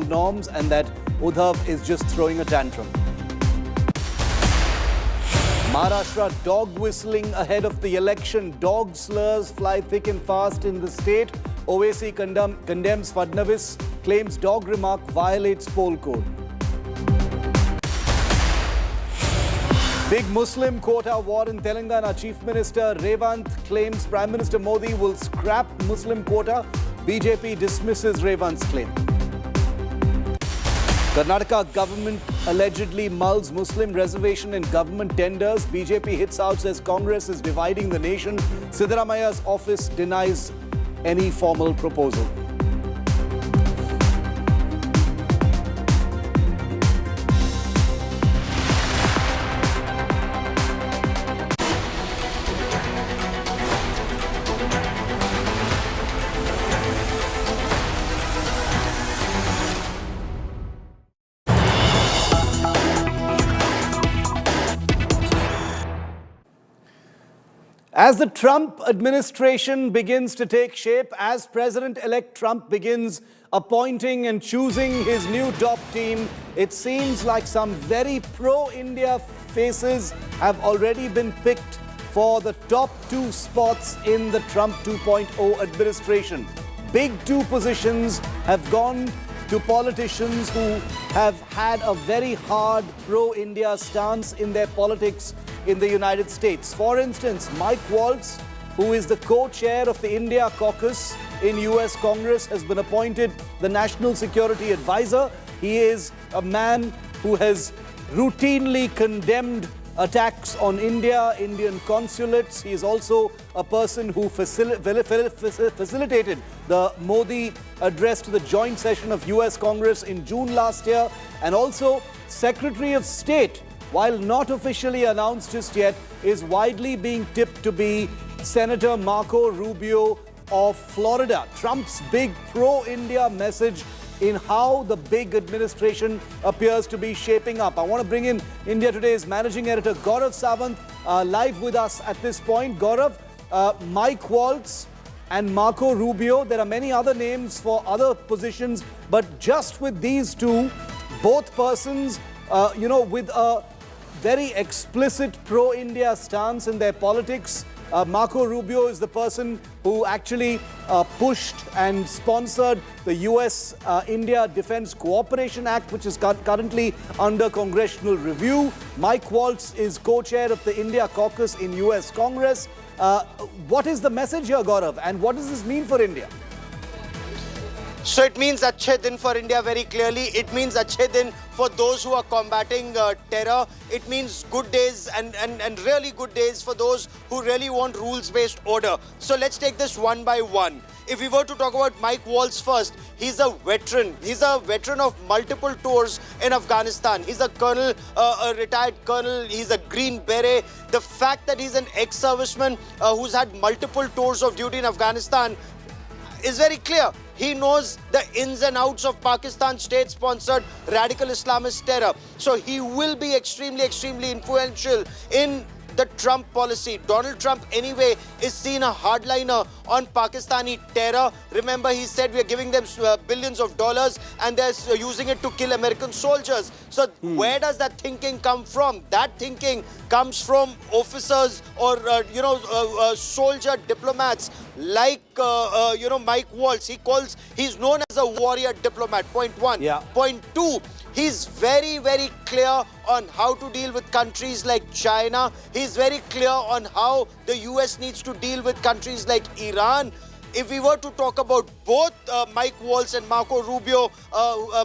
norms and that Uddhav is just throwing a tantrum. Maharashtra dog whistling ahead of the election. Dog slurs fly thick and fast in the state. Owaisi condemns Fadnavis, claims dog remark violates poll code. Big Muslim quota war in Telangana. Chief Minister Revant claims Prime Minister Modi will scrap Muslim quota. BJP dismisses Revant's claim. Karnataka government allegedly mulls Muslim reservation in government tenders. BJP hits out, says Congress is dividing the nation. Siddaramaya's office denies any formal proposal. As the Trump administration begins to take shape, as President-elect Trump begins appointing and choosing his new top team, it seems like some very pro-India faces have already been picked for the top 2 spots in the Trump 2.0 administration. Big 2 positions have gone to politicians who have had a very hard pro-India stance in their politics in the United States. For instance, Mike Waltz, who is the co-chair of the India caucus in US Congress, has been appointed the National Security Advisor. He is a man who has routinely condemned attacks on India, Indian consulates. He is also a person who facilitated the Modi address to the joint session of US Congress in June last year, and also Secretary of State, while not officially announced just yet, is widely being tipped to be Senator Marco Rubio of Florida. Trump's big pro-India message in how the big administration appears to be shaping up. I want to bring in India Today's managing editor Gaurav Sawant live with us at this point. Gaurav, Mike Waltz and Marco Rubio, there are many other names for other positions, but just with these two, both persons, with a very explicit pro-India stance in their politics. Marco Rubio is the person who actually pushed and sponsored the US-India Defense Cooperation Act, which is currently under congressional review. Mike Waltz is co-chair of the India caucus in US Congress. What is the message here, Gaurav, and what does this mean for India? So it means Achhe Din for India very clearly. It means Achhe Din for those who are combating terror. It means good days and really good days for those who really want rules-based order. So let's take this one by one. If we were to talk about Mike Waltz first, he's a veteran. He's a veteran of multiple tours in Afghanistan. He's a colonel, a retired colonel. He's a Green Beret. The fact that he's an ex-serviceman who's had multiple tours of duty in Afghanistan is very clear. He knows the ins and outs of Pakistan state-sponsored radical Islamist terror. So he will be extremely, extremely influential in the Trump policy. Donald Trump, anyway, is seen a hardliner on Pakistani terror. Remember, he said we are giving them billions of dollars and they're using it to kill American soldiers. So where does that thinking come from? That thinking comes from officers or, soldier diplomats like, Mike Waltz. He's known as a warrior diplomat, point one. Yeah. Point two, he's very, very clear on how to deal with countries like China. He's very clear on how the US needs to deal with countries like Iran. If we were to talk about both Mike Waltz and Marco Rubio,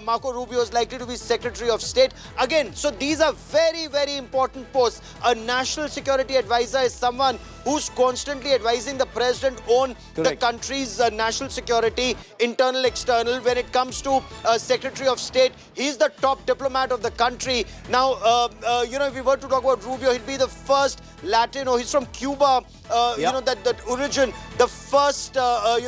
Marco Rubio is likely to be Secretary of State. Again, so these are very, very important posts. A national security advisor is someone who's constantly advising the president on the country's national security, internal, external. When it comes to Secretary of State, he's the top diplomat of the country. Now, if we were to talk about Rubio, he'd be the first Latino. He's from Cuba, that origin. The first,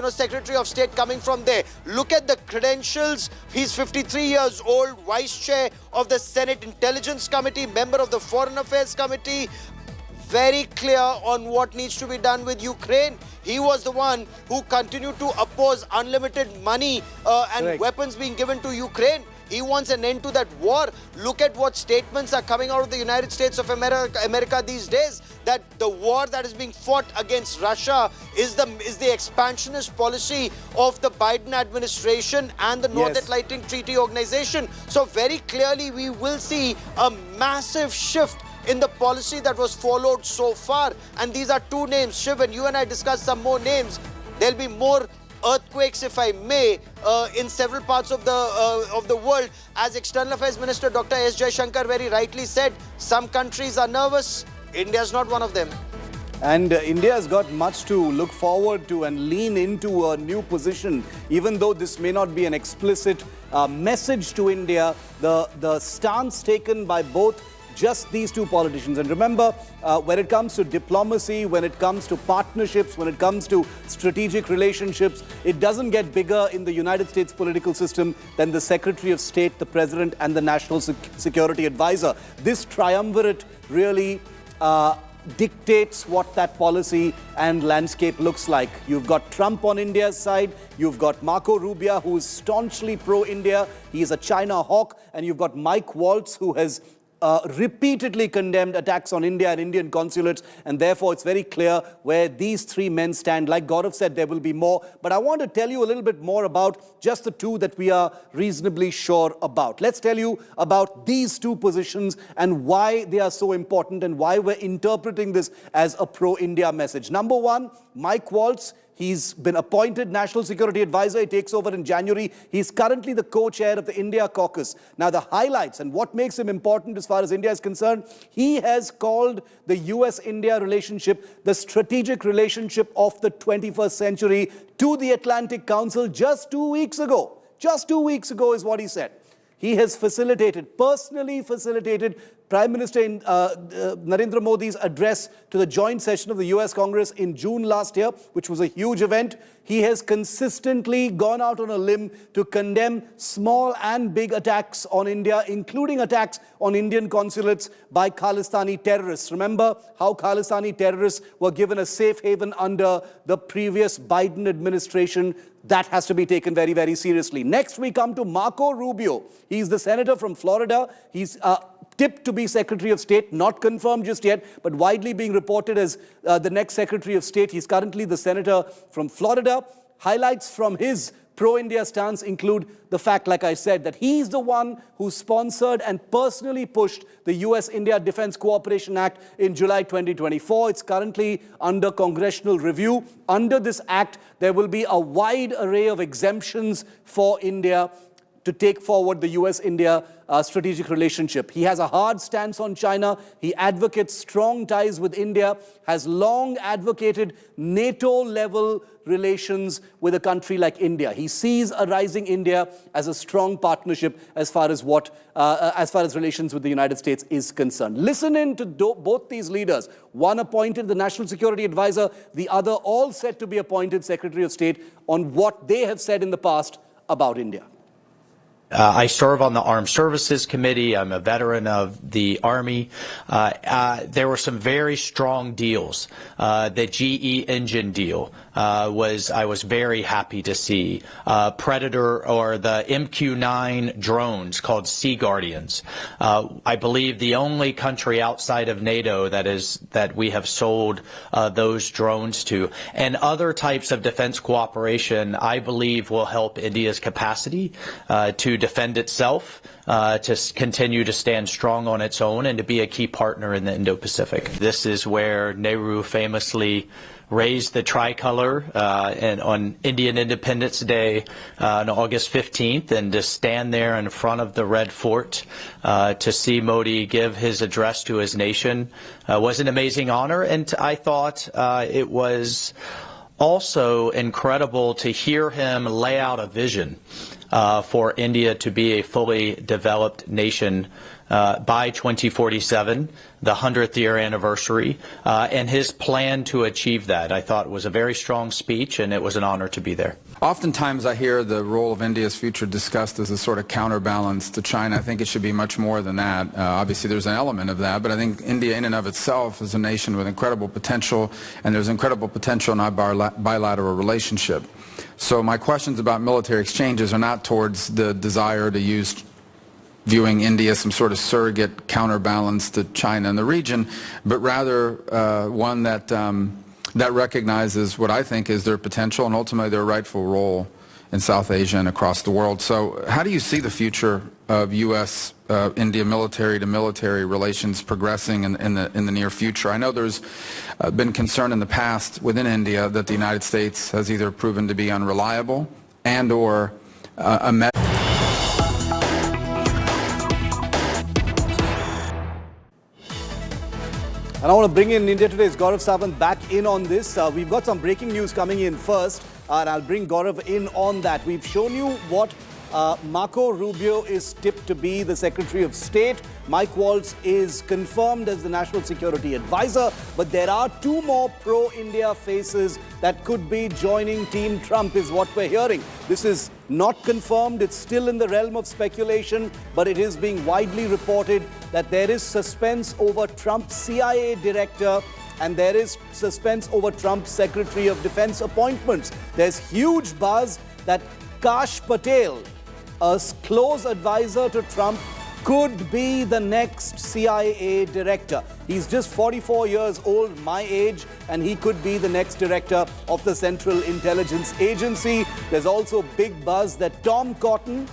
Secretary of State coming from there. Look at the credentials. He's 53 years old, Vice Chair of the Senate Intelligence Committee, member of the Foreign Affairs Committee. very clear on what needs to be done with Ukraine. He was the one who continued to oppose unlimited money and Correct. weapons being given to Ukraine. He wants an end to that war. Look at what statements are coming out of the United States of America these days, that the war that is being fought against Russia is the expansionist policy of the Biden administration and the North Yes. Atlantic Treaty Organization. So very clearly we will see a massive shift in the policy that was followed so far. And these are two names. Shiv, and you and I discussed some more names. There'll be more earthquakes, if I may, in several parts of the world. As External Affairs Minister Dr. S. Jaishankar very rightly said, some countries are nervous. India is not one of them. And India has got much to look forward to and lean into a new position. Even though this may not be an explicit message to India, the stance taken by both just these two politicians. And remember, when it comes to diplomacy, when it comes to partnerships, when it comes to strategic relationships, it doesn't get bigger in the United States political system than the Secretary of State, the President, and the National Security Advisor. This triumvirate really dictates what that policy and landscape looks like. You've got Trump on India's side, you've got Marco Rubio, who is staunchly pro-India, he is a China hawk, and you've got Mike Waltz, who has repeatedly condemned attacks on India and Indian consulates, and therefore it's very clear where these three men stand. Like Gaurav said, there will be more, but I want to tell you a little bit more about just the two that we are reasonably sure about. Let's tell you about these two positions and why they are so important and why we're interpreting this as a pro-India message. Number one, Mike Waltz. He's been appointed National Security Advisor. He takes over in January. He's currently the co-chair of the India caucus. Now, the highlights and what makes him important as far as India is concerned, he has called the US-India relationship the strategic relationship of the 21st century to the Atlantic Council just 2 weeks ago. Just 2 weeks ago is what he said. He has personally facilitated Prime Minister Narendra Modi's address to the joint session of the US Congress in June last year, which was a huge event. He has consistently gone out on a limb to condemn small and big attacks on India, including attacks on Indian consulates by Khalistani terrorists. Remember how Khalistani terrorists were given a safe haven under the previous Biden administration. That has to be taken very, very seriously. Next, we come to Marco Rubio. He's the senator from Florida. He's tipped to be Secretary of State, not confirmed just yet, but widely being reported as the next Secretary of State. He's currently the senator from Florida. Highlights from his pro-India stance include the fact, like I said, that he's the one who sponsored and personally pushed the US-India Defense Cooperation Act in July 2024. It's currently under congressional review. Under this act, there will be a wide array of exemptions for India to take forward the US-India strategic relationship. He has a hard stance on China. He advocates strong ties with India, has long advocated NATO-level relations with a country like India. He sees a rising India as a strong partnership as far as relations with the United States is concerned. Listen in to both these leaders. One appointed the National Security Advisor, the other all set to be appointed Secretary of State, on what they have said in the past about India. I serve on the Armed Services Committee. I'm a veteran of the Army. There were some very strong deals. The GE engine deal I was very happy to see. Predator, or the MQ-9 drones called Sea Guardians. I believe the only country outside of NATO that we have sold those drones to. And other types of defense cooperation, I believe, will help India's capacity to defend itself, to continue to stand strong on its own, and to be a key partner in the Indo-Pacific. This is where Nehru famously raised the tricolor on Indian Independence Day on August 15th, and to stand there in front of the Red Fort to see Modi give his address to his nation was an amazing honor. And I thought it was also incredible to hear him lay out a vision for India to be a fully developed nation by 2047, the 100th year anniversary, and his plan to achieve that. I thought it was a very strong speech, and it was an honor to be there. Oftentimes I hear the role of India's future discussed as a sort of counterbalance to China. I think it should be much more than that. Obviously there's an element of that, but I think India in and of itself is a nation with incredible potential, and there's incredible potential in our bilateral relationship. So my questions about military exchanges are not towards the desire to use viewing India as some sort of surrogate counterbalance to China in the region, but rather one that that recognizes what I think is their potential and ultimately their rightful role in South Asia and across the world. So how do you see the future of U.S.-India military-to-military relations progressing in the near future? I know there's been concern in the past within India that the United States has either proven to be unreliable and or a And I want to bring in India Today's Gaurav Sawant back in on this. We've got some breaking news coming in first, and I'll bring Gaurav in on that. We've shown you what Marco Rubio is tipped to be the Secretary of State. Mike Waltz is confirmed as the National Security Advisor, but there are two more pro-India faces that could be joining Team Trump, is what we're hearing. This is not confirmed. It's still in the realm of speculation, but it is being widely reported that there is suspense over Trump's CIA director and there is suspense over Trump's Secretary of Defense appointments. There's huge buzz that Kash Patel, a close advisor to Trump, could be the next CIA director. He's just 44 years old, my age, and he could be the next director of the Central Intelligence Agency. There's also big buzz that Tom Cotton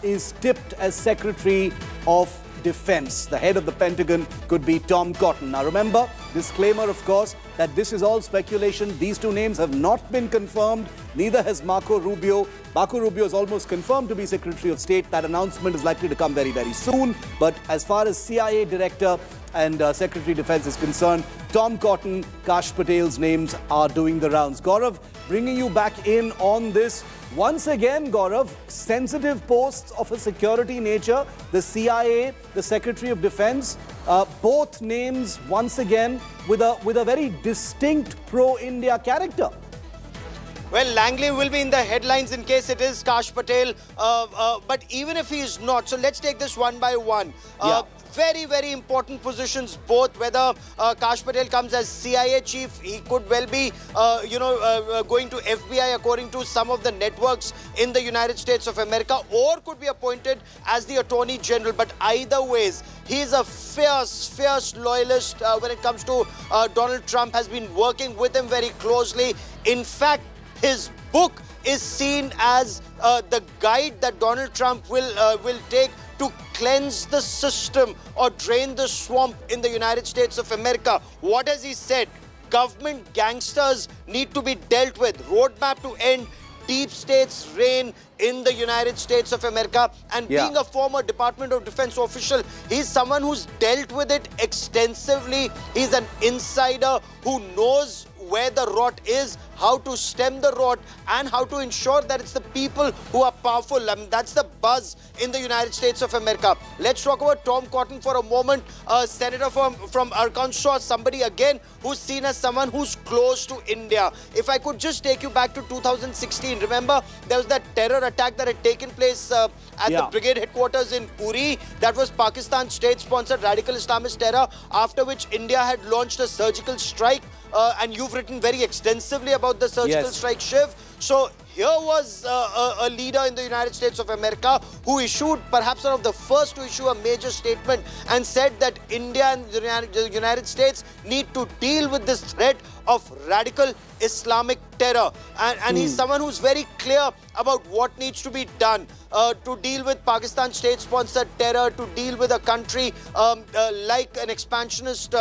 is tipped as Secretary of Defense. The head of the Pentagon could be Tom Cotton. Now remember, disclaimer of course, that this is all speculation. These two names have not been confirmed. Neither has Marco Rubio. Marco Rubio is almost confirmed to be Secretary of State. That announcement is likely to come very, very soon. But as far as CIA Director and Secretary of Defense is concerned, Tom Cotton, Kash Patel's names are doing the rounds. Gaurav, bringing you back in on this. Once again, Gaurav, sensitive posts of a security nature, the CIA, the Secretary of Defense, both names once again with a very distinct pro-India character. Well, Langley will be in the headlines in case it is Kash Patel. But even if he is not, so let's take this one by one. Very, very important positions both. Whether Kash Patel comes as CIA chief, he could well be, going to FBI according to some of the networks in the United States of America, or could be appointed as the Attorney General. But either ways, he is a fierce loyalist when it comes to Donald Trump, has been working with him very closely. In fact, his book is seen as the guide that Donald Trump will take to cleanse the system or drain the swamp in the United States of America. What has he said? Government gangsters need to be dealt with. Roadmap to end deep state's reign in the United States of America. And being a former Department of Defense official, he's someone who's dealt with it extensively. He's an insider who knows where the rot is, how to stem the rot, and how to ensure that it's the people who are powerful. I mean, that's the buzz in the United States of America. Let's talk about Tom Cotton for a moment. A senator from Arkansas, somebody again who's seen as someone who's close to India. If I could just take you back to 2016, remember there was that terror attack that had taken place at the brigade headquarters in Uri. That was Pakistan state-sponsored radical Islamist terror, after which India had launched a surgical strike. And you've written very extensively about the surgical strike, Shiv. So here was a leader in the United States of America who issued, perhaps one of the first to issue, a major statement and said that India and the United States need to deal with this threat of radical Islamic terror. And he's someone who's very clear about what needs to be done to deal with Pakistan state-sponsored terror, to deal with a country like an expansionist,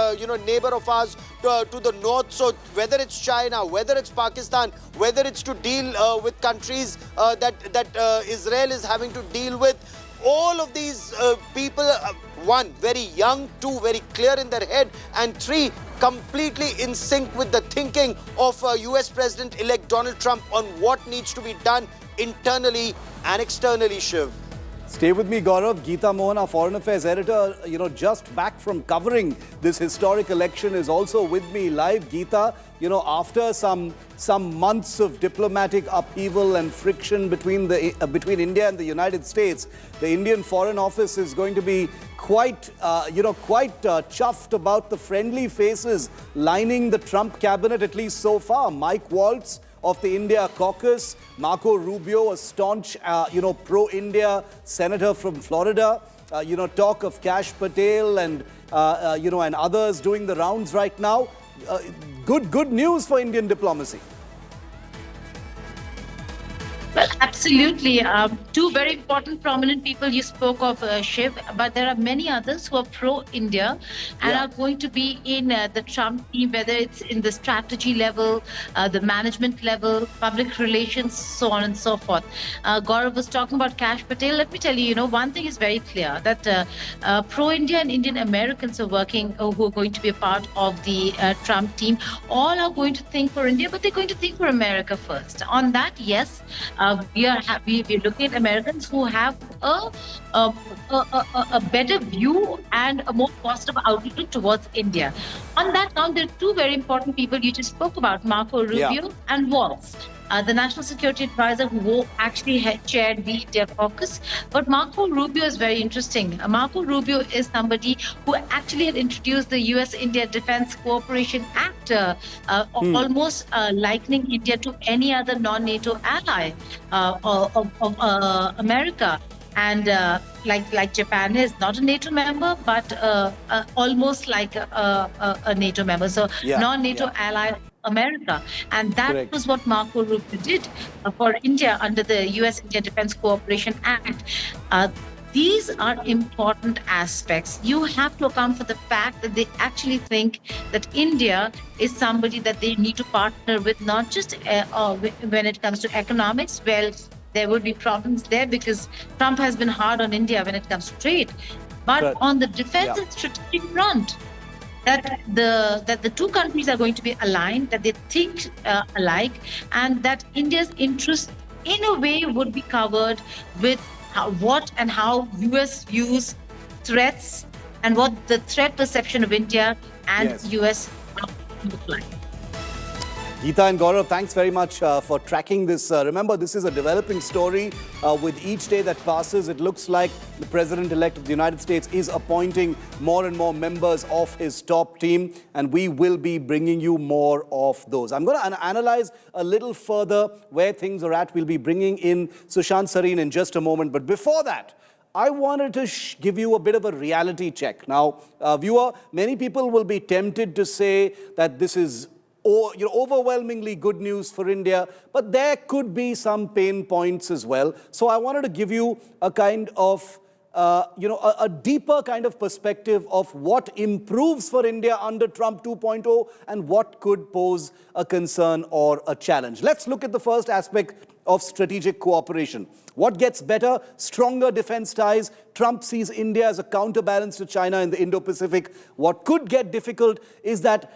neighbor of ours to the north. So whether it's China, whether it's Pakistan, whether it's to deal with countries that Israel is having to deal with, all of these people, one, very young, two, very clear in their head, and three, completely in sync with the thinking of US President-elect Donald Trump on what needs to be done internally and externally, Shiv. Stay with me, Gaurav. Geeta Mohan, our Foreign Affairs editor, just back from covering this historic election, is also with me live. Geeta, after some months of diplomatic upheaval and friction between India and the United States, the Indian Foreign Office is going to be quite chuffed about the friendly faces lining the Trump cabinet, at least so far. Mike Waltz of the India caucus, Marco Rubio, a staunch, pro-India senator from Florida, talk of Kash Patel and others doing the rounds right now. Good news for Indian diplomacy. Well, absolutely. Two very important, prominent people you spoke of, Shiv, but there are many others who are pro-India and are going to be in the Trump team, whether it's in the strategy level, the management level, public relations, so on and so forth. Gaurav was talking about Kash Patel. Let me tell you, one thing is very clear, that pro-India and Indian Americans are working, who are going to be a part of the Trump team. All are going to think for India, but they're going to think for America first. On that, yes, we're looking at Americans who have a better view and a more positive outlook towards India. On that count, there are two very important people you just spoke about, Marco Rubio and Waltz. The National Security Advisor who actually chaired the India caucus. But Marco Rubio is very interesting. Marco Rubio is somebody who actually had introduced the US-India Defense Cooperation Act, almost likening India to any other non-NATO ally of America. And like Japan is not a NATO member, but almost like a NATO member. So non-NATO ally America. And that was what Marco Rubio did for India under the US-India Defense Cooperation Act. These are important aspects. You have to account for the fact that they actually think that India is somebody that they need to partner with, not just when it comes to economics. Well, there would be problems there because Trump has been hard on India when it comes to trade. But on the defense and strategic front, that the two countries are going to be aligned, that they think alike, and that India's interests in a way would be covered with what and how US views threats and what the threat perception of India and US look like. Geeta and Gaurav, thanks very much for tracking this. Remember, this is a developing story. With each day that passes, it looks like the President-elect of the United States is appointing more and more members of his top team, and we will be bringing you more of those. I'm going to analyze a little further where things are at. We'll be bringing in Sushant Sareen in just a moment. But before that, I wanted to give you a bit of a reality check. Now, viewer, many people will be tempted to say that this is overwhelmingly good news for India, but there could be some pain points as well. So I wanted to give you a kind of, a deeper kind of perspective of what improves for India under Trump 2.0 and what could pose a concern or a challenge. Let's look at the first aspect of strategic cooperation. What gets better? Stronger defense ties. Trump sees India as a counterbalance to China in the Indo-Pacific. What could get difficult is that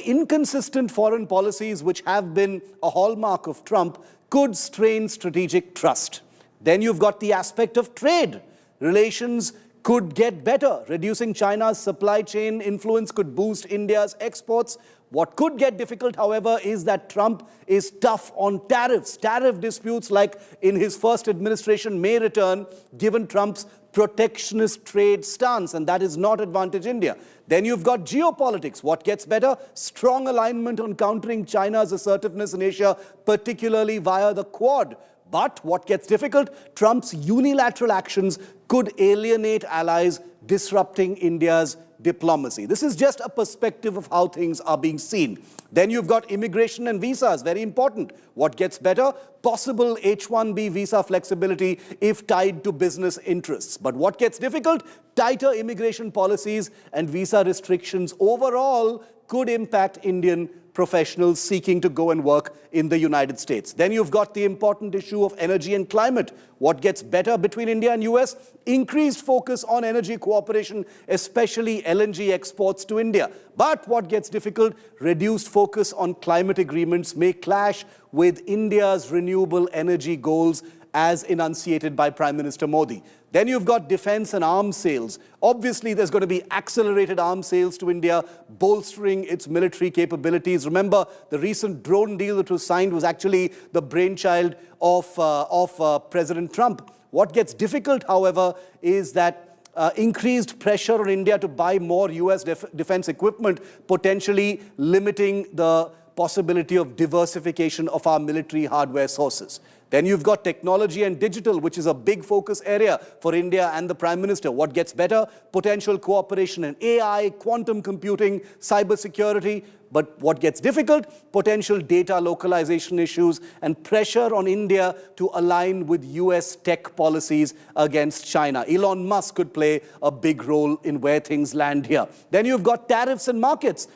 inconsistent foreign policies, which have been a hallmark of Trump, could strain strategic trust. Then you've got the aspect of trade. Relations could get better. Reducing China's supply chain influence could boost India's exports. What could get difficult, however, is that Trump is tough on tariffs. Tariff disputes, like in his first administration, may return given Trump's protectionist trade stance, and that is not advantage India. Then you've got geopolitics. What gets better? Strong alignment on countering China's assertiveness in Asia, particularly via the Quad. But what gets difficult? Trump's unilateral actions could alienate allies, disrupting India's diplomacy. This is just a perspective of how things are being seen. Then you've got immigration and visas, very important. What gets better? Possible H-1B visa flexibility if tied to business interests. But what gets difficult? Tighter immigration policies and visa restrictions overall could impact Indian professionals seeking to go and work in the United States. Then you've got the important issue of energy and climate. What gets better between India and US? Increased focus on energy cooperation, especially LNG exports to India. But what gets difficult? Reduced focus on climate agreements may clash with India's renewable energy goals as enunciated by Prime Minister Modi. Then you've got defense and arms sales. Obviously, there's going to be accelerated arms sales to India, bolstering its military capabilities. Remember, the recent drone deal that was signed was actually the brainchild of President Trump. What gets difficult, however, is that increased pressure on India to buy more US defense equipment, potentially limiting the possibility of diversification of our military hardware sources. Then you've got technology and digital, which is a big focus area for India and the Prime Minister. What gets better? Potential cooperation in AI, quantum computing, cybersecurity. But what gets difficult? Potential data localization issues and pressure on India to align with US tech policies against China. Elon Musk could play a big role in where things land here. Then you've got tariffs and markets.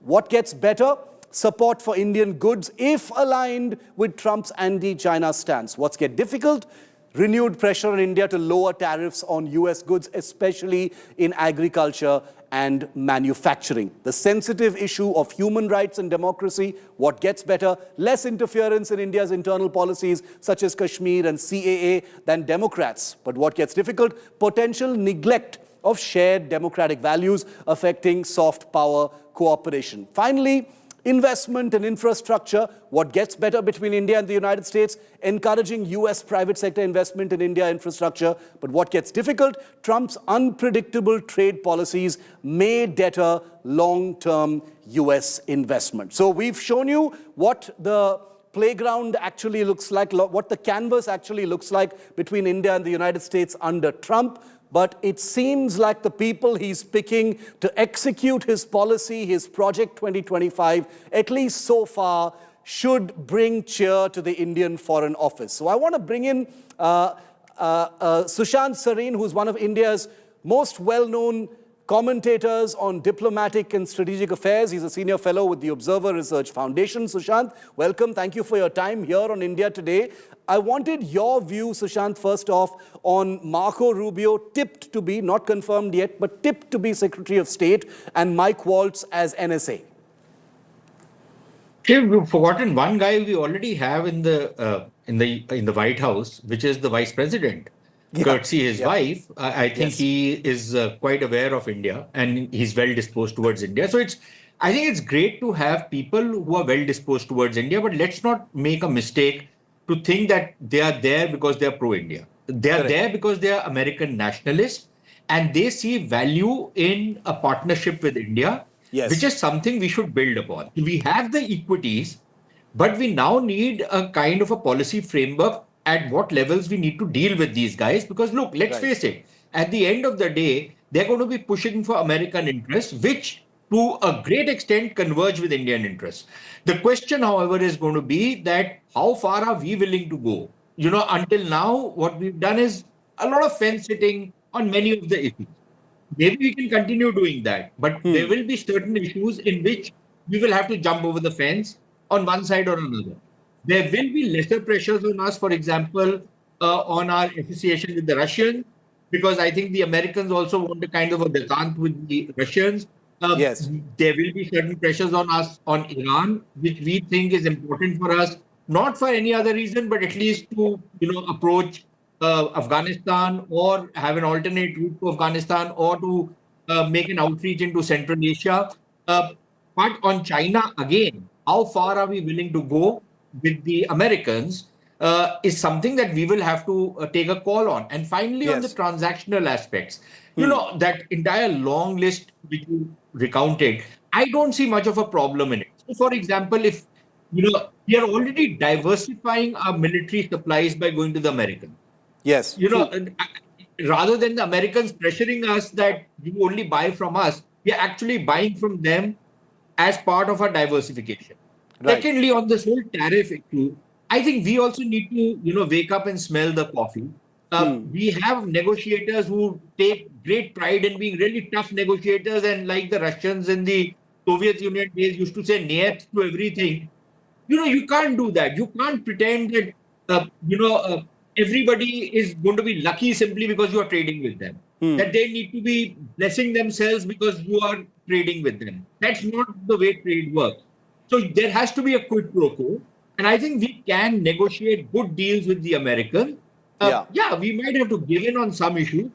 What gets better? Support for Indian goods if aligned with Trump's anti-China stance. What's get difficult? Renewed pressure on India to lower tariffs on US goods, especially in agriculture and manufacturing. The sensitive issue of human rights and democracy. What gets better? Less interference in India's internal policies, such as Kashmir and CAA, than Democrats. But what gets difficult? Potential neglect of shared democratic values affecting soft power cooperation. Finally, investment and infrastructure. What gets better between India and the United States? Encouraging US private sector investment in India infrastructure. But what gets difficult? Trump's unpredictable trade policies may deter long-term US investment. So we've shown you what the playground actually looks like, what the canvas actually looks like between India and the United States under Trump. But it seems like the people he's picking to execute his policy, his Project 2025, at least so far, should bring cheer to the Indian Foreign Office. So I want to bring in Sushant Sareen, who's one of India's most well-known commentators on diplomatic and strategic affairs. He's a senior fellow with the Observer Research Foundation. Sushant, welcome. Thank you for your time here on India Today. I wanted your view, Sushant, first off, on Marco Rubio, tipped to be, not confirmed yet, but tipped to be Secretary of State, and Mike Waltz as NSA. We've forgotten one guy we already have in the White House, which is the Vice President. Courtesy his wife, I think he is quite aware of India and he's well disposed towards India. So I think it's great to have people who are well disposed towards India, but let's not make a mistake to think that they are there because they are pro-India. They are there because they are American nationalists and they see value in a partnership with India, which is something we should build upon. We have the equities, but we now need a kind of a policy framework at what levels we need to deal with these guys. Because look, let's face it, at the end of the day, they're going to be pushing for American interests, which to a great extent converge with Indian interests. The question, however, is going to be that how far are we willing to go? You know, until now, what we've done is a lot of fence sitting on many of the issues. Maybe we can continue doing that, but there will be certain issues in which we will have to jump over the fence on one side or another. There will be lesser pressures on us, for example, on our association with the Russians, because I think the Americans also want a kind of a détente with the Russians. There will be certain pressures on us on Iran, which we think is important for us, not for any other reason, but at least to approach Afghanistan or have an alternate route to Afghanistan or to make an outreach into Central Asia. But on China, again, how far are we willing to go with the Americans is something that we will have to take a call on. And finally, on the transactional aspects, that entire long list which you recounted, I don't see much of a problem in it. So, for example, if we are already diversifying our military supplies by going to the Americans. Rather than the Americans pressuring us that you only buy from us, we are actually buying from them as part of our diversification. Secondly, on this whole tariff issue, I think we also need to, wake up and smell the coffee. We have negotiators who take great pride in being really tough negotiators, and like the Russians in the Soviet Union days used to say "нет" to everything. You can't do that. You can't pretend that everybody is going to be lucky simply because you are trading with them. That they need to be blessing themselves because you are trading with them. That's not the way trade works. So there has to be a quid pro quo. And I think we can negotiate good deals with the Americans. Yeah, we might have to give in on some issues.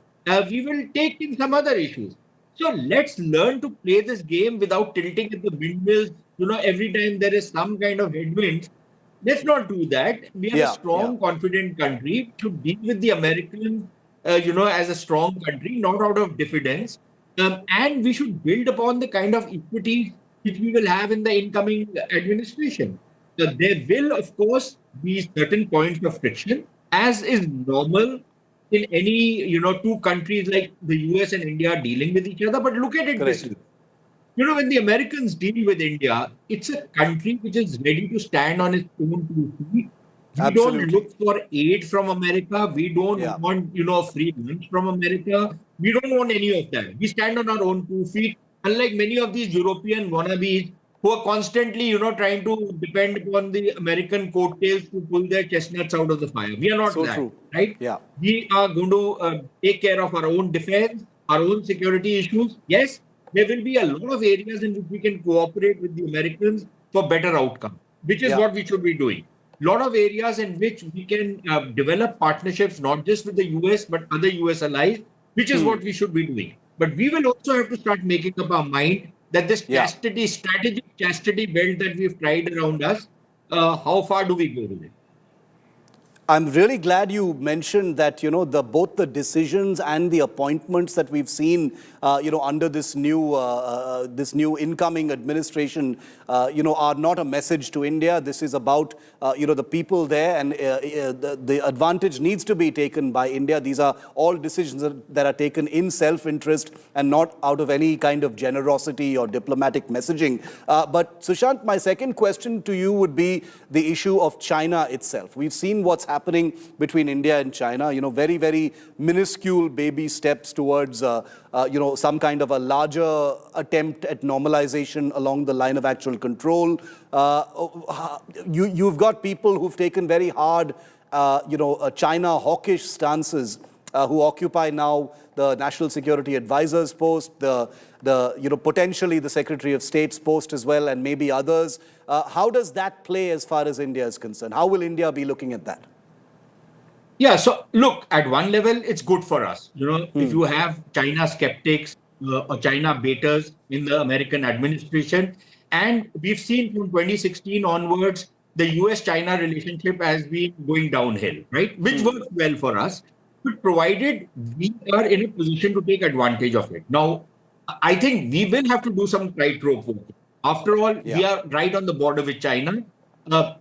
We will take in some other issues. So let's learn to play this game without tilting at the windmills. Every time there is some kind of headwinds, let's not do that. We are a strong, confident country. To deal with the Americans, as a strong country, not out of diffidence. And we should build upon the kind of equity which we will have in the incoming administration. So there will, of course, be certain points of friction, as is normal in any, two countries like the US and India dealing with each other. But look at it this way. When the Americans deal with India, it's a country which is ready to stand on its own 2 feet. We don't look for aid from America. We don't want, free lunch from America. We don't want any of that. We stand on our own 2 feet. Unlike many of these European wannabes who are constantly, trying to depend upon the American coattails to pull their chestnuts out of the fire. We are not that, right? We are going to take care of our own defense, our own security issues. Yes, there will be a lot of areas in which we can cooperate with the Americans for better outcome, which is what we should be doing. A lot of areas in which we can develop partnerships, not just with the US, but other US allies, which is what we should be doing. But we will also have to start making up our mind that this strategic chastity belt that we've tried around us, how far do we go with it? I'm really glad you mentioned that, both the decisions and the appointments that we've seen, under this new incoming administration, are not a message to India. This is about, the people there, and the advantage needs to be taken by India. These are all decisions that are taken in self-interest and not out of any kind of generosity or diplomatic messaging. But Sushant, my second question to you would be the issue of China itself. We've seen what's happening between India and China, very, very minuscule baby steps towards, some kind of a larger attempt at normalization along the line of actual control. You've got people who've taken very hard, China hawkish stances, who occupy now the National Security Advisor's post, potentially the Secretary of State's post as well, and maybe others. How does that play as far as India is concerned? How will India be looking at that? Yeah, so look, at one level, it's good for us. If you have China skeptics or China baiters in the American administration, and we've seen from 2016 onwards, the US-China relationship has been going downhill, right? Which works well for us, but provided we are in a position to take advantage of it. Now, I think we will have to do some tightrope work. After all, we are right on the border with China.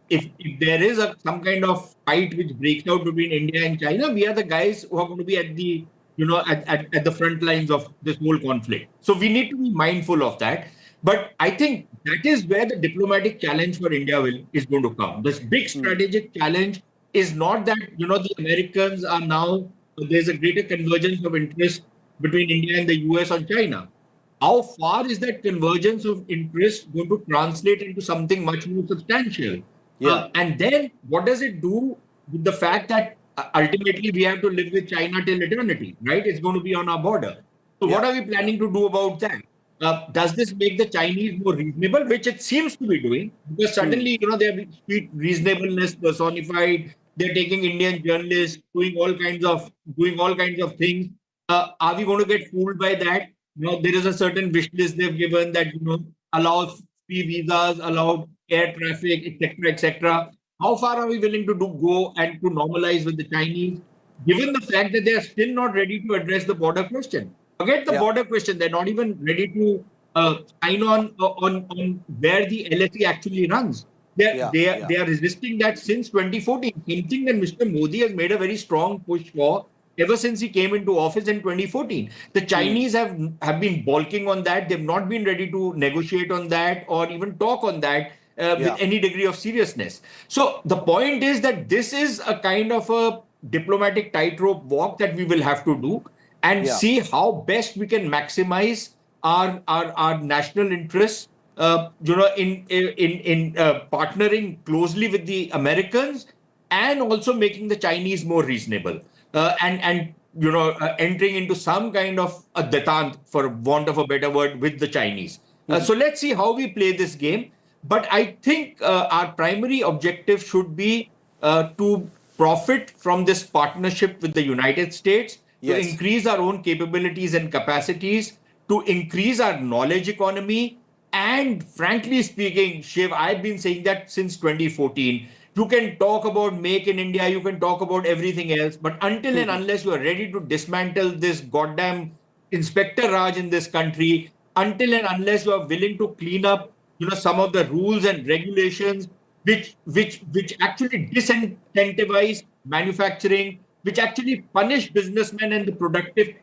If there is some kind of fight which breaks out between India and China, we are the guys who are going to be at the at the front lines of this whole conflict. So we need to be mindful of that. But I think that is where the diplomatic challenge for India is going to come. This big strategic challenge is not that the Americans are now, there's a greater convergence of interest between India and the US on China. How far is that convergence of interest going to translate into something much more substantial? And then what does it do with the fact that ultimately we have to live with China till eternity, right? It's going to be on our border. So what are we planning to do about that? Does this make the Chinese more reasonable, which it seems to be doing? Because suddenly, they have sweet reasonableness personified. They're taking Indian journalists, doing all kinds of things. Are we going to get fooled by that? There is a certain wish list they've given that allows free visas, allow air traffic, etc., etc. How far are we willing to go and to normalize with the Chinese, given the fact that they are still not ready to address the border question? Forget the border question; they're not even ready to sign on where the LSE actually runs. They are resisting that since 2014. Something that Mr. Modi has made a very strong push for ever since he came into office in 2014. The Chinese have been balking on that. They've not been ready to negotiate on that or even talk on that with any degree of seriousness. So the point is that this is a kind of a diplomatic tightrope walk that we will have to do and see how best we can maximize our national interests, in partnering closely with the Americans and also making the Chinese more reasonable. And entering into some kind of a detente, for want of a better word, with the Chinese. So let's see how we play this game. But I think our primary objective should be to profit from this partnership with the United States, to Yes. increase our own capabilities and capacities, to increase our knowledge economy. And frankly speaking, Shiv, I've been saying that since 2014. You can talk about Make in India, you can talk about everything else, but until and unless you are ready to dismantle this goddamn Inspector Raj in this country, until and unless you are willing to clean up, some of the rules and regulations which actually disincentivize manufacturing, which actually punish businessmen and the productive,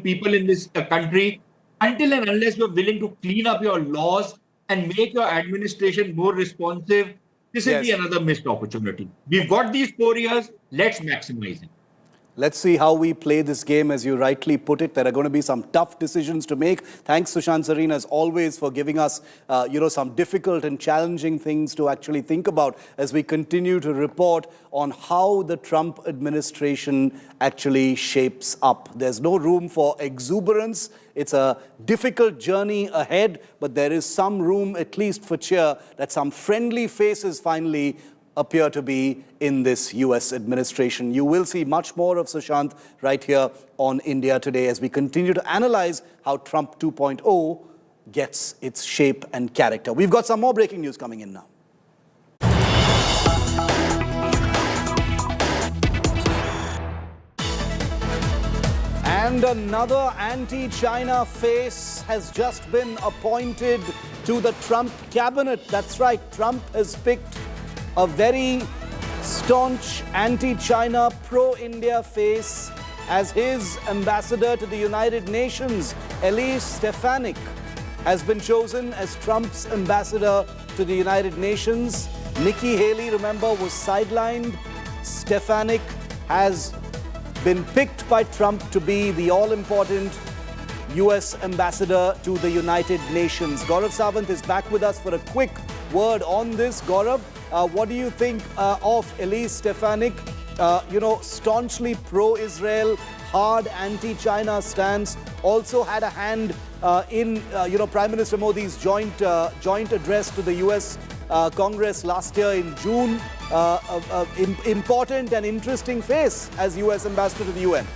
people in this country, until and unless you're willing to clean up your laws and make your administration more responsive, this will be Yes. another missed opportunity. We've got these 4 years, let's maximize it. Let's see how we play this game, as you rightly put it. There are going to be some tough decisions to make. Thanks, Sushant Sareen, as always, for giving us, some difficult and challenging things to actually think about as we continue to report on how the Trump administration actually shapes up. There's no room for exuberance. It's a difficult journey ahead, but there is some room, at least for cheer, that some friendly faces finally appear to be in this US administration. You will see much more of Sushant right here on India Today as we continue to analyze how Trump 2.0 gets its shape and character. We've got some more breaking news coming in now. And another anti-China face has just been appointed to the Trump cabinet. That's right, Trump has picked a very staunch anti-China, pro-India face as his ambassador to the United Nations. Elise Stefanik has been chosen as Trump's ambassador to the United Nations. Nikki Haley, remember, was sidelined. Stefanik has been picked by Trump to be the all-important US ambassador to the United Nations. Gaurav Sawant is back with us for a quick word on this. Gaurav, what do you think of Elise Stefanik? Staunchly pro-Israel, hard anti-China stance, also had a hand in Prime Minister Modi's joint address to the US Congress last year in June. Important and interesting face as US ambassador to the UN.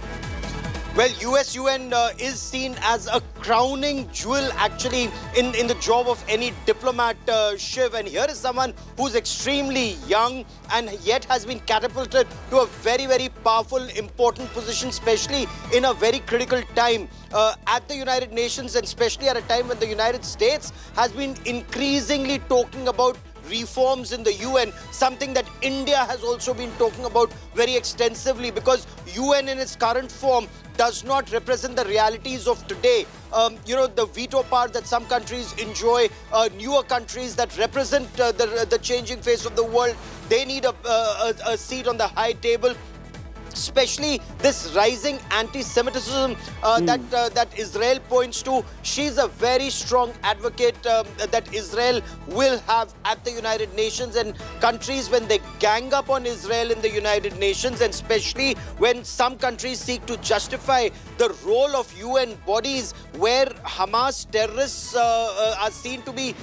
Well, US-UN is seen as a crowning jewel actually in the job of any diplomat, Shiv. And here is someone who's extremely young and yet has been catapulted to a very, very powerful, important position, especially in a very critical time at the United Nations, and especially at a time when the United States has been increasingly talking about reforms in the UN, something that India has also been talking about very extensively, because UN in its current form does not represent the realities of today. The veto power that some countries enjoy, newer countries that represent the changing face of the world, they need a seat on the high table. Especially this rising anti-Semitism that Israel points to. She's a very strong advocate that Israel will have at the United Nations, and countries, when they gang up on Israel in the United Nations, and especially when some countries seek to justify the role of UN bodies where Hamas terrorists are seen to be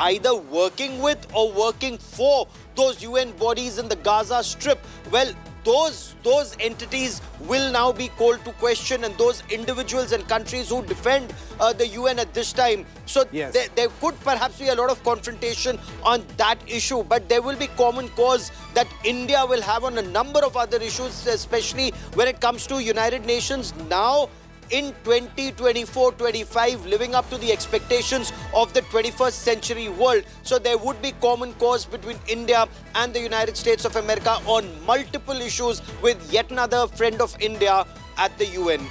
either working with or working for those UN bodies in the Gaza Strip, well, those entities will now be called to question, and those individuals and countries who defend the UN at this time. So yes, there could perhaps be a lot of confrontation on that issue, but there will be common cause that India will have on a number of other issues, especially when it comes to United Nations now in 2024-25, living up to the expectations of the 21st century world. So there would be common cause between India and the United States of America on multiple issues, with yet another friend of India at the UN.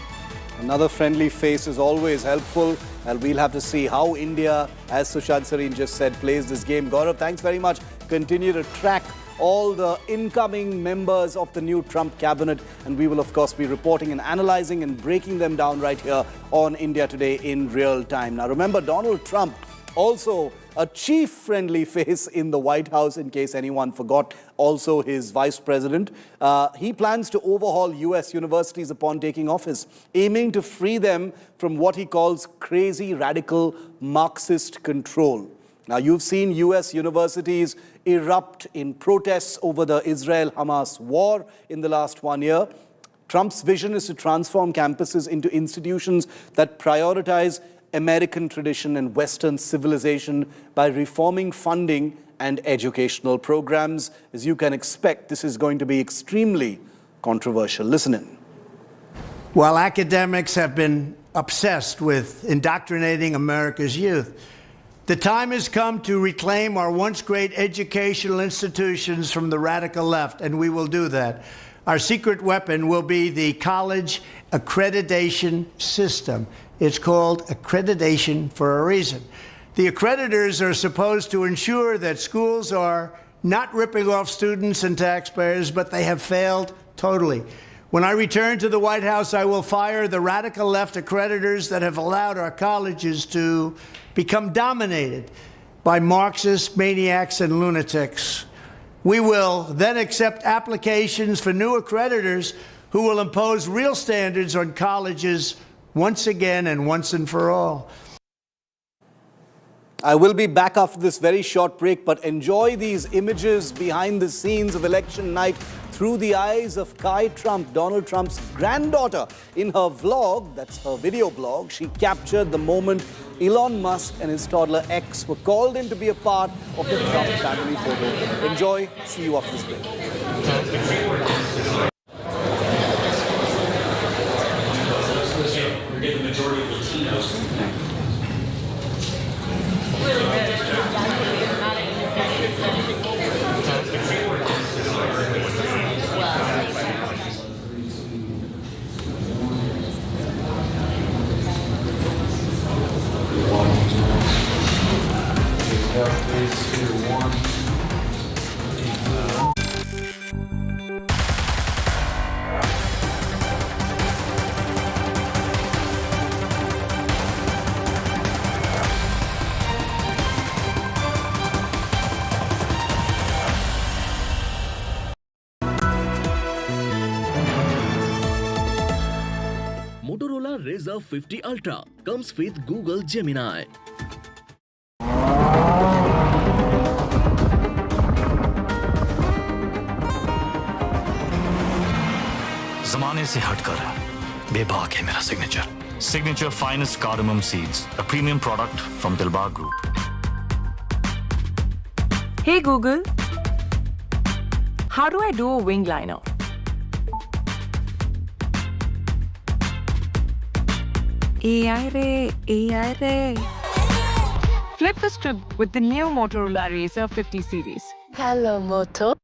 Another friendly face is always helpful, and we'll have to see how India, as Sushant Sareen just said, plays this game. Gaurav, thanks very much. Continue to track all the incoming members of the new Trump cabinet, and we will of course be reporting and analyzing and breaking them down right here on India Today in real time. Now remember, Donald Trump also a chief friendly face in the White House, in case anyone forgot, also his vice president. He plans to overhaul US universities upon taking office, aiming to free them from what he calls crazy radical Marxist control. Now, you've seen US universities erupt in protests over the Israel-Hamas war in the last 1 year. Trump's vision is to transform campuses into institutions that prioritize American tradition and Western civilization by reforming funding and educational programs. As you can expect, this is going to be extremely controversial. Listen in. While academics have been obsessed with indoctrinating America's youth, the time has come to reclaim our once great educational institutions from the radical left, and we will do that. Our secret weapon will be the college accreditation system. It's called accreditation for a reason. The accreditors are supposed to ensure that schools are not ripping off students and taxpayers, but they have failed totally. When I return to the White House, I will fire the radical left accreditors that have allowed our colleges to become dominated by Marxist maniacs and lunatics. We will then accept applications for new accreditors who will impose real standards on colleges once again and once and for all. I will be back after this very short break, but enjoy these images behind the scenes of election night through the eyes of Kai Trump, Donald Trump's granddaughter. In her vlog, that's her video blog, she captured the moment Elon Musk and his toddler X were called in to be a part of the Trump family photo. Enjoy. See you after this break. Motorola Razr 50 Ultra comes with Google Gemini. ज़माने से हटकर बेबाक है मेरा signature. Signature finest cardamom seeds, a premium product from Dilbar Group. Hey Google, how do I do a wing liner? AI Ray. Flip the script with the new Motorola Razr 50 series. Hello Moto.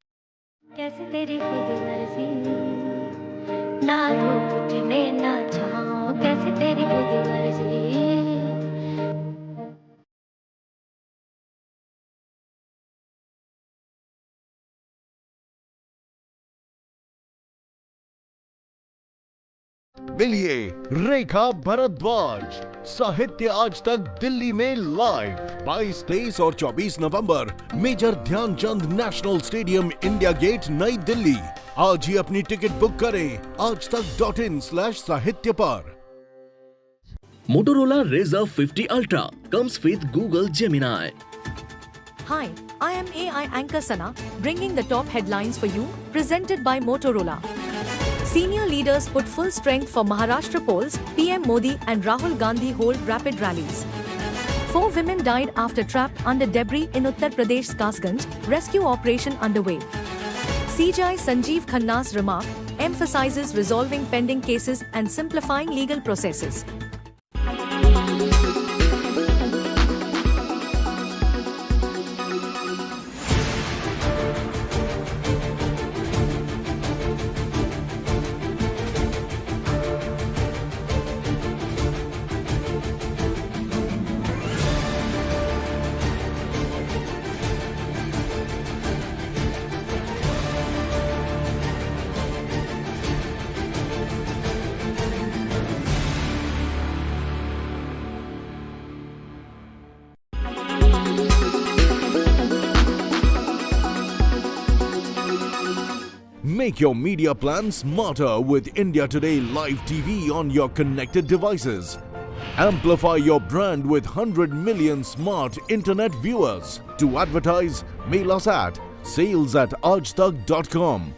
कैसे तेरी खुद मर्जी ना धूप में ना छाँव कैसे तेरी खुद मर्जी मिलिए रेखा भरद्वाज साहित्य आज तक दिल्ली में लाइव 22, 23 और 24 नवंबर major Dhyanchand national stadium India gate नई दिल्ली. आज ही अपनी टिकट बुक करें aajtak.in/sahitya पर. Motorola Razr 50 Ultra comes with Google Gemini. Hi, I am AI anchor Sana, bringing the top headlines for you, presented by Motorola. Senior leaders put full strength for Maharashtra polls, PM Modi and Rahul Gandhi hold rapid rallies. 4 women died after trapped under debris in Uttar Pradesh's Kasganj, rescue operation underway. CJI Sanjeev Khanna's remark emphasizes resolving pending cases and simplifying legal processes. Make your media plan smarter with India Today Live TV on your connected devices. Amplify your brand with 100 million smart internet viewers. To advertise, mail us at sales@aajtak.com.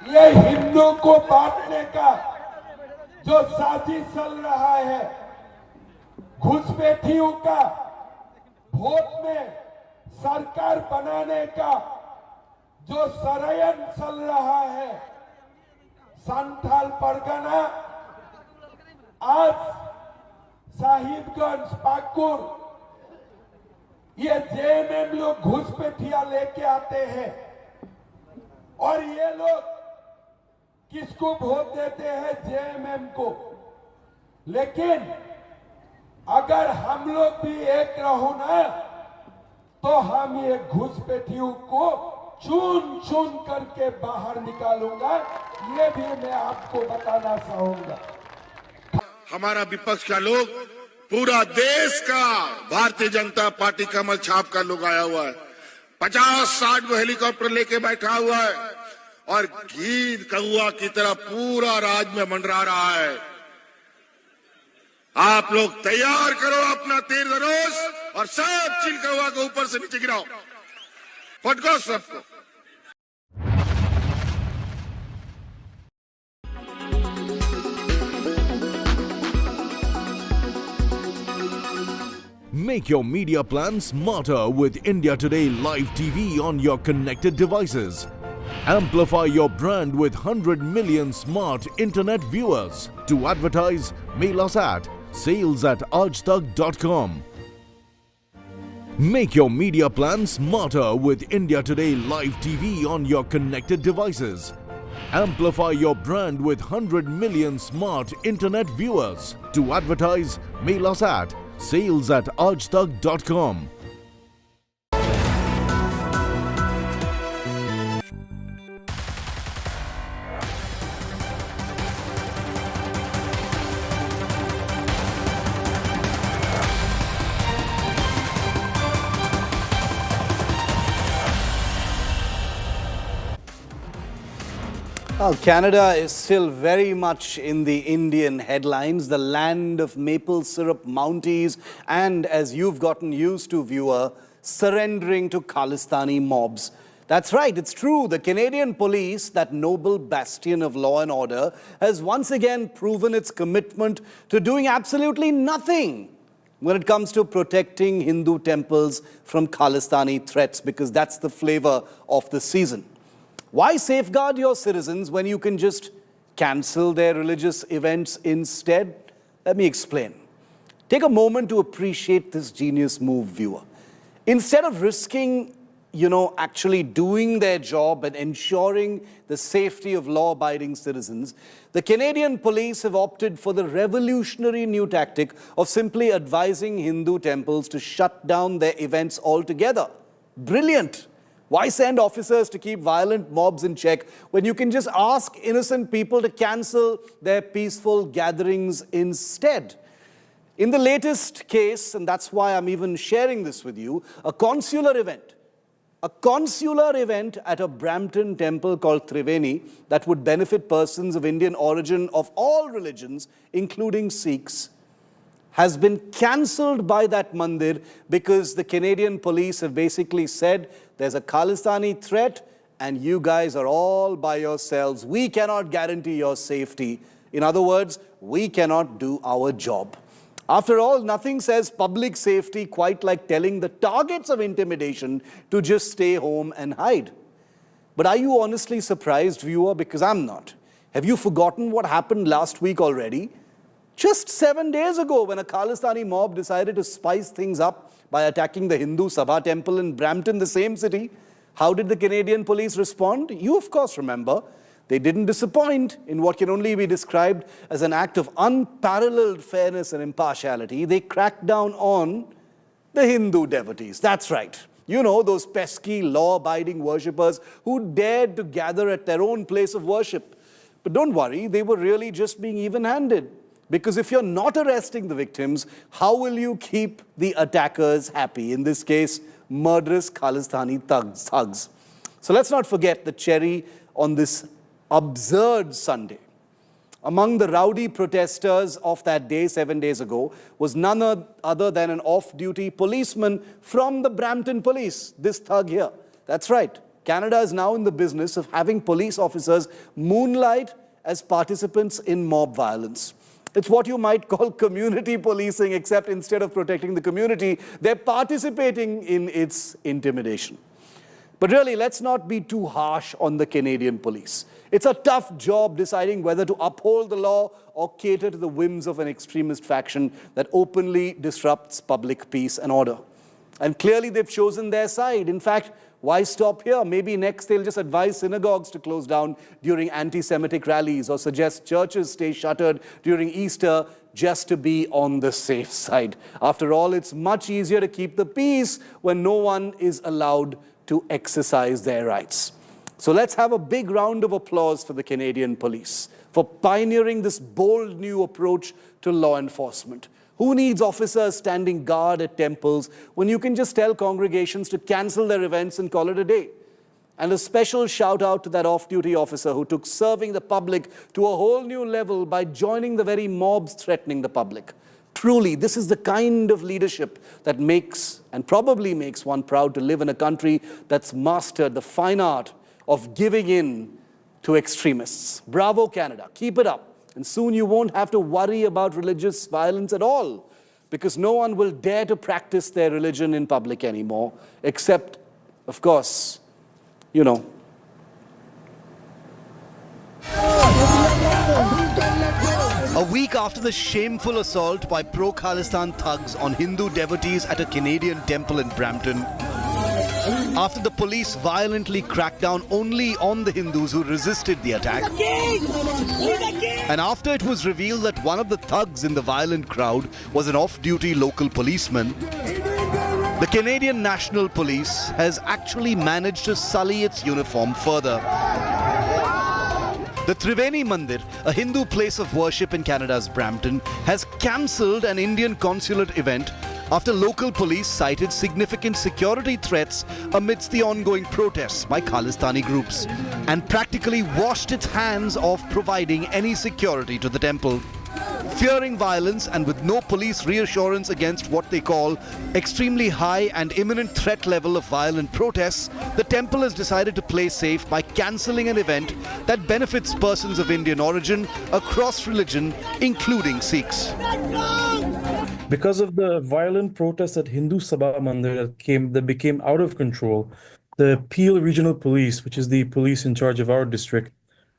ये हिंदू को बांटने का जो साजिश चल रहा है, घुसपैठियों का वोट में सरकार बनाने का जो षड्यंत्र चल रहा है, संथाल परगना आज साहिबगंज, पाकुर, ये जेएमएम लोग घुसपैठिया लेके आते हैं और ये लोग किसको वोट देते हैं? जेएमएम को। लेकिन अगर हम लोग भी एक रहो ना, तो हम ये घुसपैठियों को चुन चुन करके बाहर निकालूंगा, ये भी मैं आपको बताना चाहूंगा। हमारा विपक्ष का लोग, पूरा देश का भारतीय जनता पार्टी कमल छाप का लोग आया हुआ है, 50-60 वो हेलीकॉप्टर लेके बैठा हुआ है और गीत कौआ की तरह पूरा राज्य में मंडरा रहा है। आप लोग तैयार करो अपना तीर धनुष और सब चिल कौआ को ऊपर से नीचे गिराओ, फटको सबको। Make your media plan smarter with India Today Live TV on your connected devices. Amplify your brand with 100 million smart internet viewers. To advertise, mail us at sales@aajtak.com. Make your media plan smarter with India Today Live TV on your connected devices. Amplify your brand with 100 million smart internet viewers. To advertise, mail us at sales@aajtak.com. Well, Canada is still very much in the Indian headlines, the land of maple syrup mounties, and as you've gotten used to, viewer, surrendering to Khalistani mobs. That's right, it's true. The Canadian police, that noble bastion of law and order, has once again proven its commitment to doing absolutely nothing when it comes to protecting Hindu temples from Khalistani threats, because that's the flavor of the season. Why safeguard your citizens when you can just cancel their religious events instead? Let me explain. Take a moment to appreciate this genius move, viewer. Instead of risking, actually doing their job and ensuring the safety of law-abiding citizens, the Canadian police have opted for the revolutionary new tactic of simply advising Hindu temples to shut down their events altogether. Brilliant! Why send officers to keep violent mobs in check when you can just ask innocent people to cancel their peaceful gatherings instead? In the latest case, and that's why I'm even sharing this with you, a consular event at a Brampton temple called Triveni that would benefit persons of Indian origin of all religions, including Sikhs, has been cancelled by that mandir because the Canadian police have basically said there's a Khalistani threat and you guys are all by yourselves. We cannot guarantee your safety. In other words, we cannot do our job. After all, nothing says public safety quite like telling the targets of intimidation to just stay home and hide. But are you honestly surprised, viewer? Because I'm not. Have you forgotten what happened last week already? Just 7 days ago, when a Khalistani mob decided to spice things up by attacking the Hindu Sabha temple in Brampton, the same city, how did the Canadian police respond? You, of course, remember. They didn't disappoint in what can only be described as an act of unparalleled fairness and impartiality. They cracked down on the Hindu devotees. That's right. You know, those pesky, law-abiding worshippers who dared to gather at their own place of worship. But don't worry, they were really just being even-handed. Because if you're not arresting the victims, how will you keep the attackers happy? In this case, murderous Khalistani thugs. So let's not forget the cherry on this absurd Sunday. Among the rowdy protesters of that day, 7 days ago, was none other than an off-duty policeman from the Brampton Police, this thug here. That's right. Canada is now in the business of having police officers moonlight as participants in mob violence. It's what you might call community policing, except instead of protecting the community, they're participating in its intimidation. But really, let's not be too harsh on the Canadian police. It's a tough job deciding whether to uphold the law or cater to the whims of an extremist faction that openly disrupts public peace and order. And clearly they've chosen their side. In fact, why stop here? Maybe next they'll just advise synagogues to close down during anti-Semitic rallies or suggest churches stay shuttered during Easter just to be on the safe side. After all, it's much easier to keep the peace when no one is allowed to exercise their rights. So let's have a big round of applause for the Canadian police for pioneering this bold new approach to law enforcement. Who needs officers standing guard at temples when you can just tell congregations to cancel their events and call it a day? And a special shout out to that off-duty officer who took serving the public to a whole new level by joining the very mobs threatening the public. Truly, this is the kind of leadership that makes and probably makes one proud to live in a country that's mastered the fine art of giving in to extremists. Bravo, Canada. Keep it up. And soon you won't have to worry about religious violence at all, because no one will dare to practice their religion in public anymore, except, of course, you know. A week after the shameful assault by pro-Khalistan thugs on Hindu devotees at a Canadian temple in Brampton, after the police violently cracked down only on the Hindus who resisted the attack, and after it was revealed that one of the thugs in the violent crowd was an off-duty local policeman, the Canadian National Police has actually managed to sully its uniform further. The Triveni Mandir, a Hindu place of worship in Canada's Brampton, has cancelled an Indian consulate event after local police cited significant security threats amidst the ongoing protests by Khalistani groups, and practically washed its hands of providing any security to the temple. Fearing violence and with no police reassurance against what they call extremely high and imminent threat level of violent protests, the temple has decided to play safe by cancelling an event that benefits persons of Indian origin across religion, including Sikhs. Because of the violent protests at Hindu Sabha Mandir that became out of control, the Peel Regional Police, which is the police in charge of our district,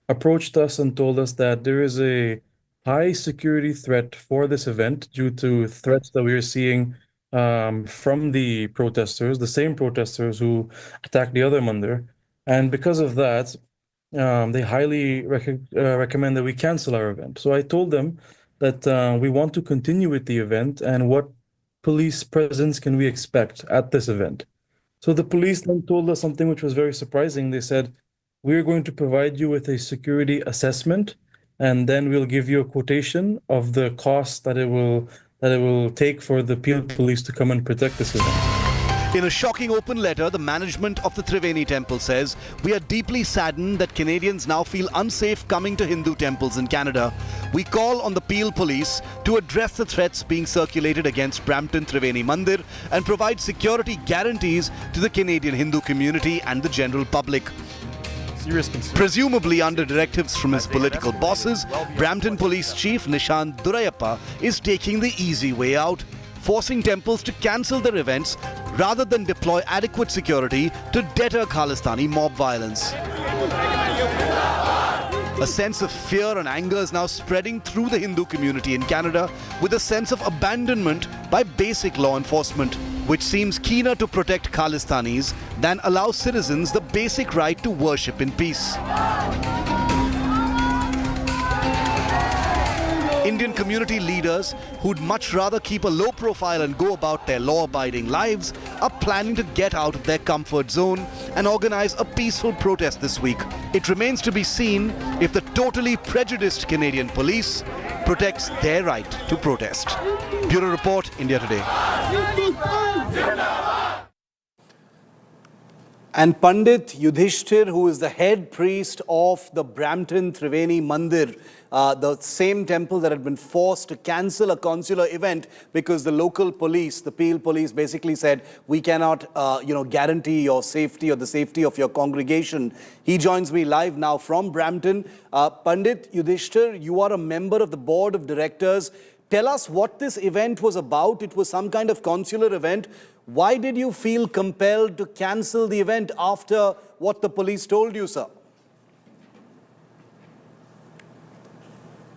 approached us and told us that there is a high security threat for this event due to threats that we are seeing from the protesters, the same protesters who attacked the other mandir. And because of that, they highly recommend that we cancel our event. So I told them that we want to continue with the event and what police presence can we expect at this event. So the police then told us something which was very surprising. They said, we're going to provide you with a security assessment, and then we'll give you a quotation of the cost that it will take for the Peel Police to come and protect this event. In a shocking open letter, the management of the Triveni temple says, "We are deeply saddened that Canadians now feel unsafe coming to Hindu temples in Canada. We call on the Peel Police to address the threats being circulated against Brampton Triveni Mandir and provide security guarantees to the Canadian Hindu community and the general public." Presumably under directives from his political bosses, Brampton Police Chief Nishant Durayappa is taking the easy way out, forcing temples to cancel their events rather than deploy adequate security to deter Khalistani mob violence. A sense of fear and anger is now spreading through the Hindu community in Canada, with a sense of abandonment by basic law enforcement, which seems keener to protect Khalistanis than allow citizens the basic right to worship in peace. Indian community leaders, who'd much rather keep a low profile and go about their law-abiding lives, are planning to get out of their comfort zone and organize a peaceful protest this week. It remains to be seen if the totally prejudiced Canadian police protects their right to protest. Bureau Report, India Today. And Pandit Yudhishthir, who is the head priest of the Brampton Triveni Mandir, the same temple that had been forced to cancel a consular event because the local police, the Peel police, basically said, we cannot, guarantee your safety or the safety of your congregation. He joins me live now from Brampton. Pandit Yudhishthir, you are a member of the board of directors. Tell us what this event was about. It was some kind of consular event. Why did you feel compelled to cancel the event after what the police told you, sir?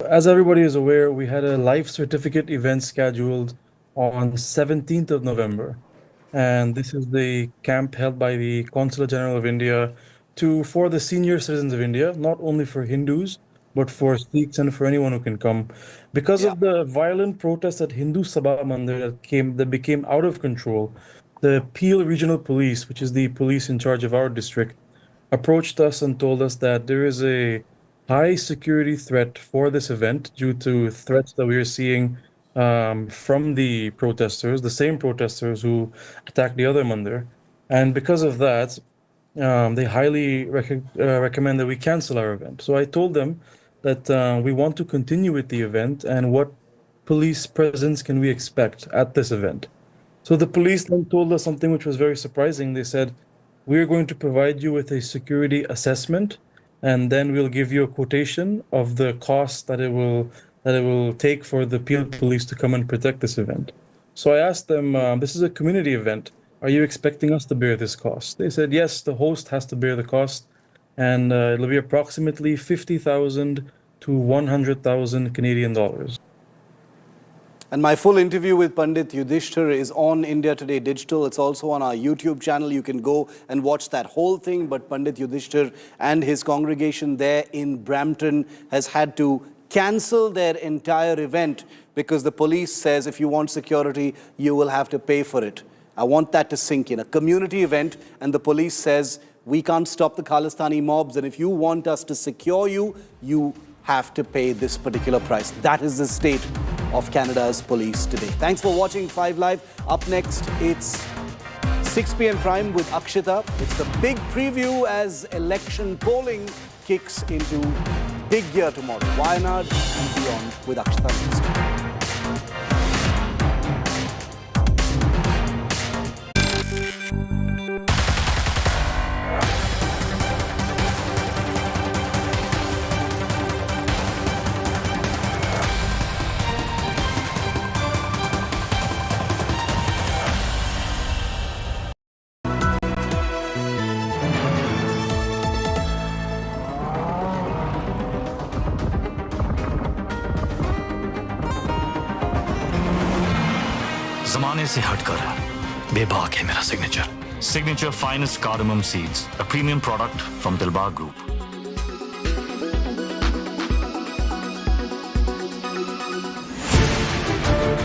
As everybody is aware, we had a life certificate event scheduled on 17th of November. And this is the camp held by the Consul General of India for the senior citizens of India, not only for Hindus, but for Sikhs and for anyone who can come. Because of the violent protests at Hindu Sabha Mandir that became out of control, the Peel Regional Police, which is the police in charge of our district, approached us and told us that there is a high security threat for this event due to threats that we are seeing from the protesters, the same protesters who attacked the other mandir. And because of that, they highly recommend that we cancel our event. So I told them that we want to continue with the event and what police presence can we expect at this event. So the police then told us something which was very surprising. They said, we're going to provide you with a security assessment, and then we'll give you a quotation of the cost that it will take for the Peel police to come and protect this event. So I asked them, this is a community event. Are you expecting us to bear this cost? They said, yes, the host has to bear the cost, and it'll be approximately 50,000 to 100,000 Canadian dollars. And my full interview with Pandit Yudhishthir is on India Today Digital. It's also on our YouTube channel. You can go and watch that whole thing. But Pandit Yudhishthir and his congregation there in Brampton has had to cancel their entire event because the police says if you want security, you will have to pay for it. I want that to sink in. A community event, and the police says we can't stop the Khalistani mobs, and if you want us to secure you, you have to pay this particular price. That is the state of Canada's police today. Thanks for watching 5 Live. Up next, it's 6 p.m. Prime with Akshita. It's the big preview as election polling kicks into big gear tomorrow. Wayanad and beyond with Akshita next. जमाने से हटकर है बेबाक है मेरा signature finest cardamom seeds, a premium product from Dilbar Group.